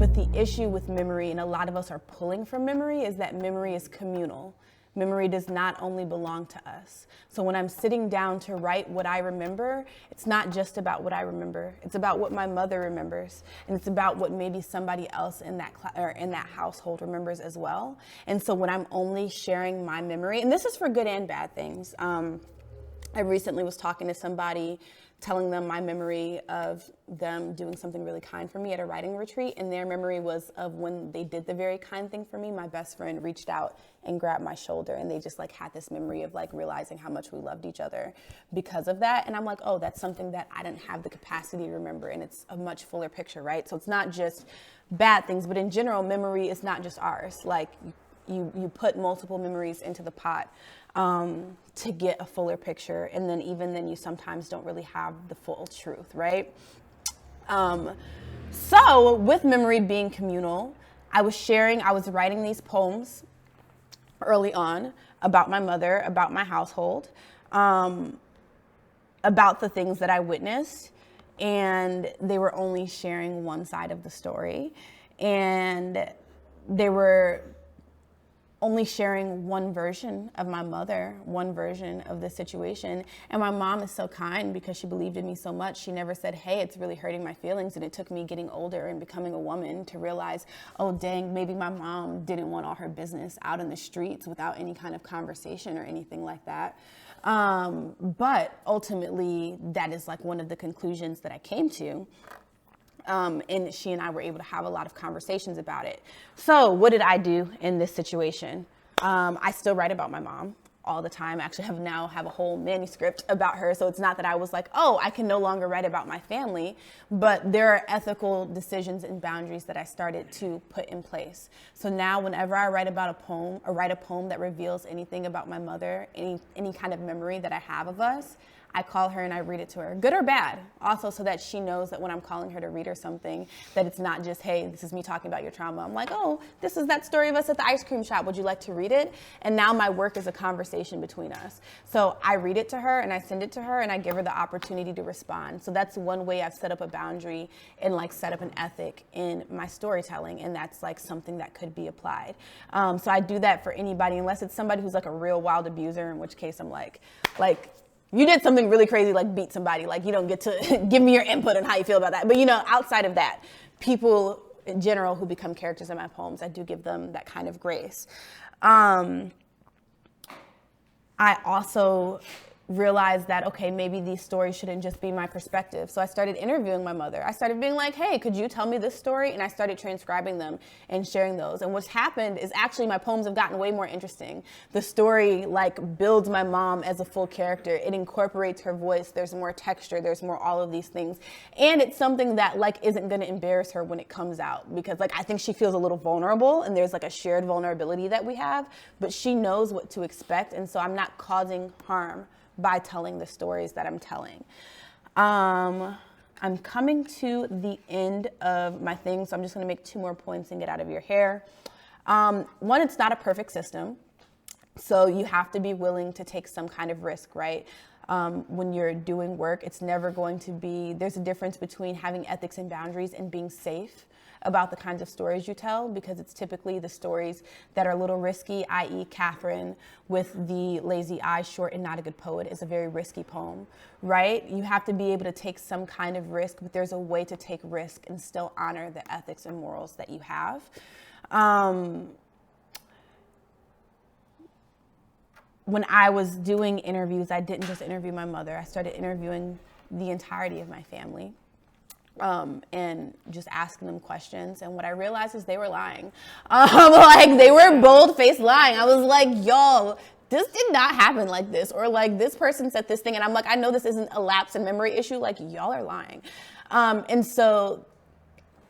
But the issue with memory, and a lot of us are pulling from memory, is that memory is communal. Memory does not only belong to us. So when I'm sitting down to write what I remember, it's not just about what I remember. It's about what my mother remembers, and it's about what maybe somebody else in that in that household remembers as well. And so when I'm only sharing my memory, and this is for good and bad things. I recently was talking to somebody, telling them my memory of them doing something really kind for me at a writing retreat, and their memory was of when they did the very kind thing for me. My best friend reached out and grabbed my shoulder, and they just like had this memory of like realizing how much we loved each other because of that. And I'm like, oh, that's something that I didn't have the capacity to remember, and it's a much fuller picture, right? So it's not just bad things, but in general, memory is not just ours. Like you put multiple memories into the pot to get a fuller picture, and then even then you sometimes don't really have the full truth, right? So with memory being communal, I was writing these poems early on about my mother, about my household, about the things that I witnessed, and they were only sharing one side of the story, and they were only sharing one version of my mother, one version of the situation. And my mom is so kind because she believed in me so much. She never said, hey, it's really hurting my feelings. And it took me getting older and becoming a woman to realize, oh, dang, maybe my mom didn't want all her business out in the streets without any kind of conversation or anything like that. But ultimately, that is like one of the conclusions that I came to. And she and I were able to have a lot of conversations about it. So what did I do in this situation? I still write about my mom all the time. I actually have a whole manuscript about her. So it's not that I was like, oh, I can no longer write about my family, but there are ethical decisions and boundaries that I started to put in place. So now whenever I write about a poem or write a poem that reveals anything about my mother, any kind of memory that I have of us, I call her and I read it to her, good or bad, also so that she knows that when I'm calling her to read her something, that it's not just, hey, this is me talking about your trauma. I'm like, oh, this is that story of us at the ice cream shop. Would you like to read it? And now my work is a conversation between us. So I read it to her and I send it to her and I give her the opportunity to respond. So that's one way I've set up a boundary and like set up an ethic in my storytelling. And that's like something that could be applied. So I do that for anybody, unless it's somebody who's like a real wild abuser, in which case I'm like, you did something really crazy, like beat somebody, like you don't get to give me your input on how you feel about that. But outside of that, people in general who become characters in my poems, I do give them that kind of grace. I also realized that, okay, maybe these stories shouldn't just be my perspective. So I started interviewing my mother. I started being like, hey, could you tell me this story? And I started transcribing them and sharing those. And what's happened is actually my poems have gotten way more interesting. The story builds my mom as a full character. It incorporates her voice. There's more texture. There's more all of these things. And it's something that isn't going to embarrass her when it comes out, because I think she feels a little vulnerable, and there's a shared vulnerability that we have, but she knows what to expect. And so I'm not causing harm by telling the stories that I'm telling. I'm coming to the end of my thing, so I'm just gonna make 2 more points and get out of your hair. One, it's not a perfect system, so you have to be willing to take some kind of risk, right? When you're doing work, it's never going to be, there's a difference between having ethics and boundaries and being safe about the kinds of stories you tell, because it's typically the stories that are a little risky, i.e. Catherine with the lazy eye, short and not a good poet, is a very risky poem, right? You have to be able to take some kind of risk, but there's a way to take risk and still honor the ethics and morals that you have. When I was doing interviews, I didn't just interview my mother. I started interviewing the entirety of my family. And just asking them questions. And what I realized is they were lying. They were bold-faced lying. I was like, y'all, this did not happen like this. Or this person said this thing. And I'm like, I know this isn't a lapse in memory issue. Y'all are lying. And so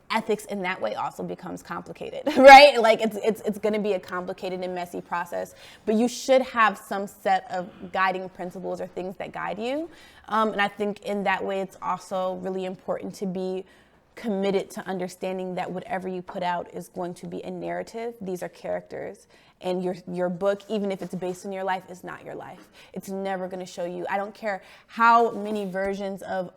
ethics in that way also becomes complicated, right? It's going to be a complicated and messy process, but you should have some set of guiding principles or things that guide you. And I think in that way, it's also really important to be committed to understanding that whatever you put out is going to be a narrative. These are characters. And your book, even if it's based on your life, is not your life. It's never going to show you. I don't care how many versions of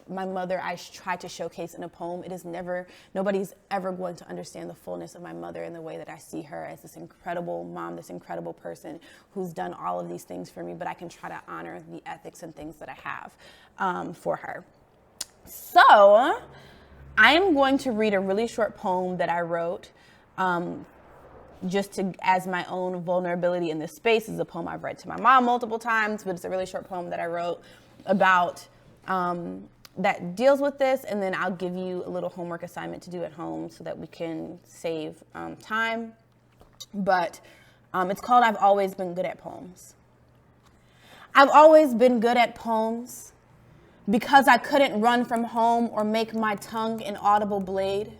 my mother I try to showcase in a poem. It is never, nobody's ever going to understand the fullness of my mother in the way that I see her as this incredible mom, this incredible person who's done all of these things for me, but I can try to honor the ethics and things that I have for her. So I'm going to read a really short poem that I wrote just to, as my own vulnerability in this space. Is a poem I've read to my mom multiple times, but it's a really short poem that I wrote about that deals with this, and then I'll give you a little homework assignment to do at home so that we can save time. But it's called I've Always Been Good at Poems. I've always been good at poems because I couldn't run from home or make my tongue an audible blade.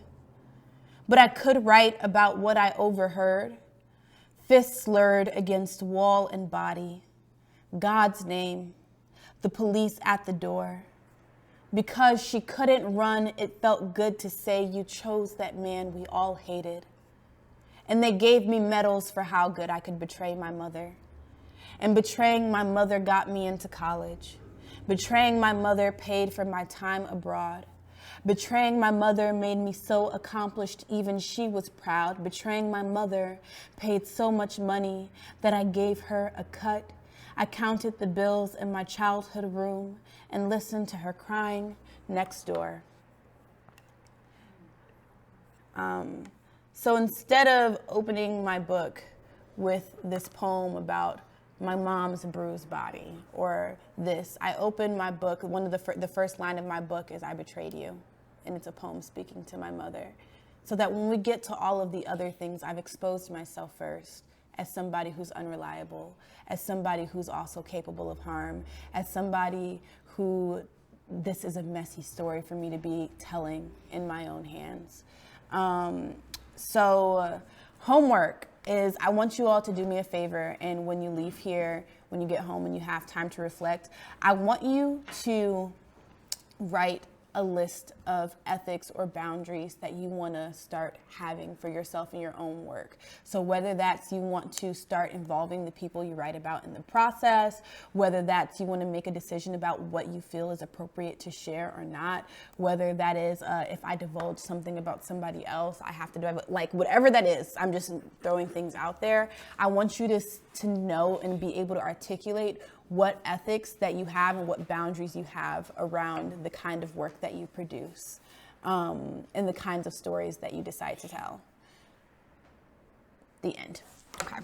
But I could write about what I overheard, fists slurred against wall and body, God's name, the police at the door. Because she couldn't run, it felt good to say you chose that man we all hated. And they gave me medals for how good I could betray my mother. And betraying my mother got me into college. Betraying my mother paid for my time abroad. Betraying my mother made me so accomplished, even she was proud. Betraying my mother paid so much money that I gave her a cut. I counted the bills in my childhood room and listened to her crying next door. So instead of opening my book with this poem about my mom's bruised body or this, I open my book, one of the first line of my book is I betrayed you. And it's a poem speaking to my mother. So that when we get to all of the other things, I've exposed myself first as somebody who's unreliable, as somebody who's also capable of harm, as somebody who this is a messy story for me to be telling in my own hands. So homework is I want you all to do me a favor, and when you leave here, when you get home and you have time to reflect, I want you to write a list of ethics or boundaries that you want to start having for yourself in your own work. So whether that's you want to start involving the people you write about in the process, whether that's you want to make a decision about what you feel is appropriate to share or not, whether that is if I divulge something about somebody else, I have to do it, like whatever that is, I'm just throwing things out there. I want you to know and be able to articulate what ethics that you have and what boundaries you have around the kind of work that you produce and the kinds of stories that you decide to tell. The end. Okay.